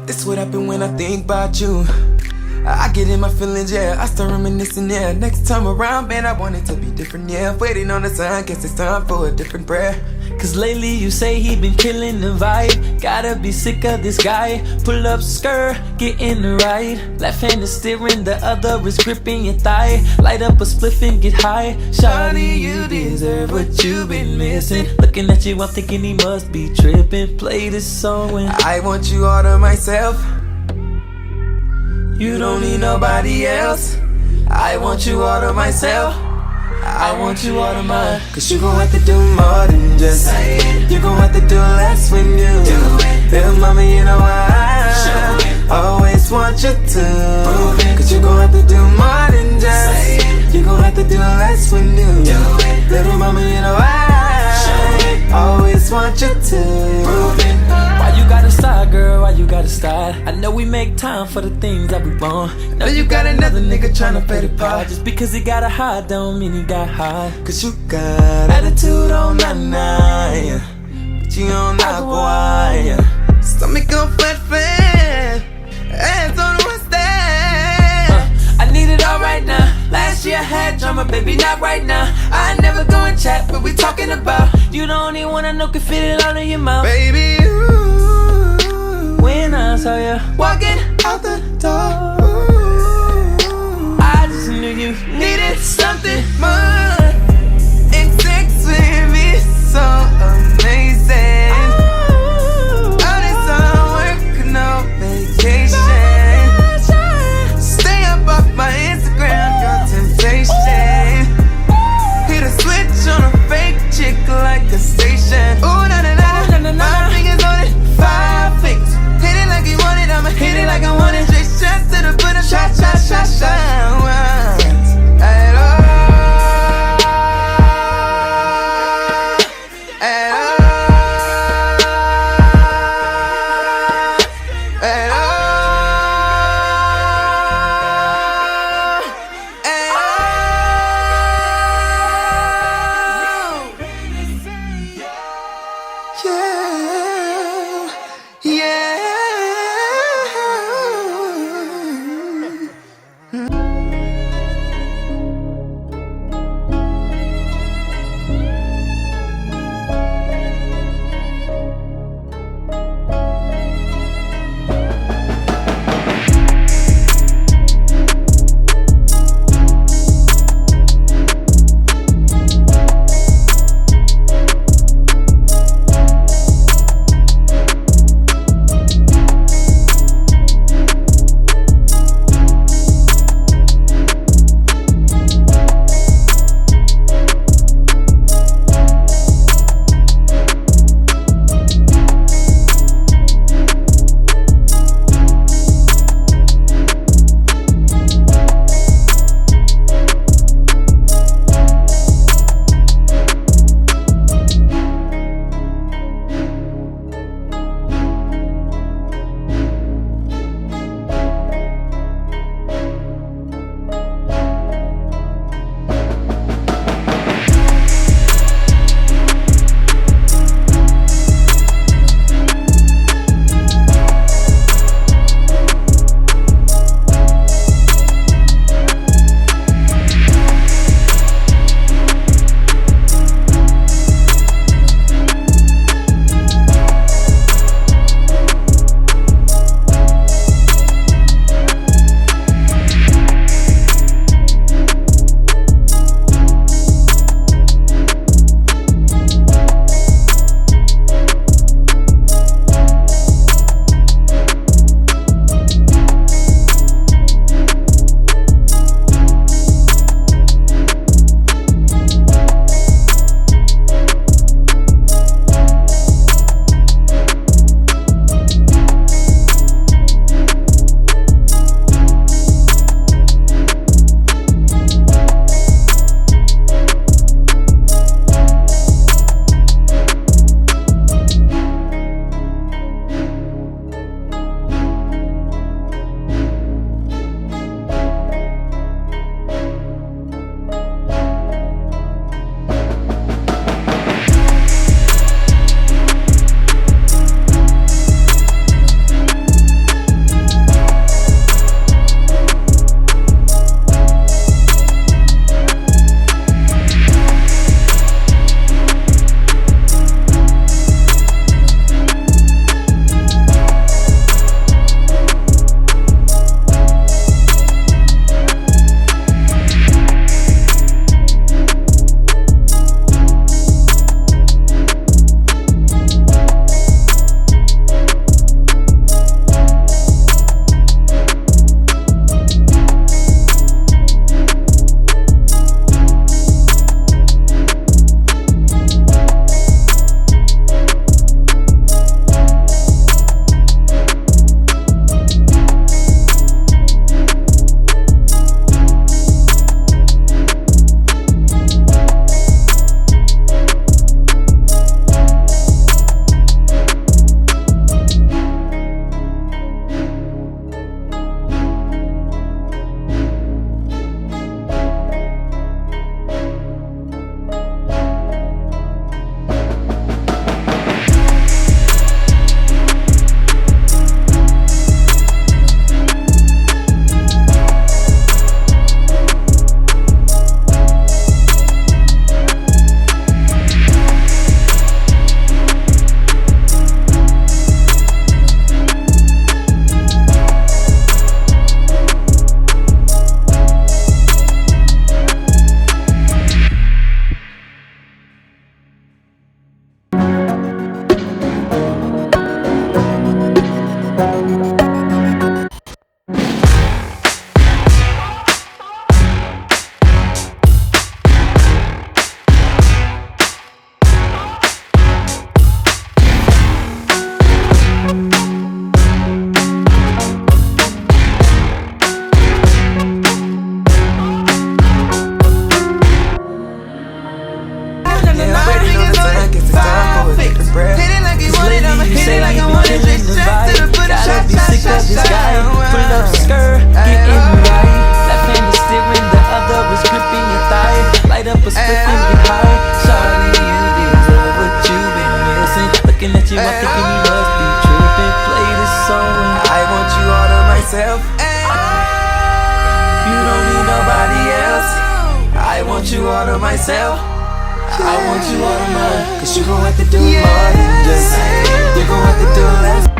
This what happen when I think about you. I get in my feelings, yeah, I start reminiscing, yeah. Next time around, man, I want it to be different, yeah. Waiting on the sun, guess it's time for a different prayer. Cause lately you say he been killing the vibe. Gotta be sick of this guy. Pull up skirt, get in the ride. Left hand is steering, the other is gripping your thigh. Light up a spliff and get high. Shawty, you deserve what you've been missing. Looking at you, I'm thinking he must be tripping. Play this song when I want you all to myself. You don't need nobody else. I want you all to myself. I want you all to mine. Cause you gon' have to do more than just say it. You gon' have to do less when you do it. Little mama, you know I always want you to prove it. Cause you gon' have to do more than just say it. You gon' have to do less when you do it. Little mama, you know I always want you to prove it. Why you gotta start, girl? Why you gotta start? I know we make time for the things that we want. Now you got another nigga tryna play the part. Just because he got a high don't mean he got high. Cause you got attitude on nine, but you on agua. Stomach on flat, hands on the stand. I need it all right now. Last year I had drama, baby, not right now. I never go and chat, what we talking about. You the only one I know can fit it all in your mouth. Baby, when I saw you walking out the door, I just knew you needed something more. And sex with me so amazing. All this hard work, no vacation. Stay up off my Instagram, your temptation. Hit a switch on a fake chick like a station. Ooh, na na na na, my fingers on it, 5 fingers. Hit it like you want it, I'ma hit it like I want it. Straight shots to the butt, shot, shot, shot, shot. At all. of this guy. Pull up skirt, getting right. Left hand is steering, the other is gripping your thigh. Light up a split and get high. Shawty, you deserve what you've been missing. Looking at you, I'm thinking you must be tripping. Play this song and I want you all to myself. you don't need nobody else. I want you all to myself. I want you all to mine. Cause you gon' have to do more than just say. You gon' have to do less.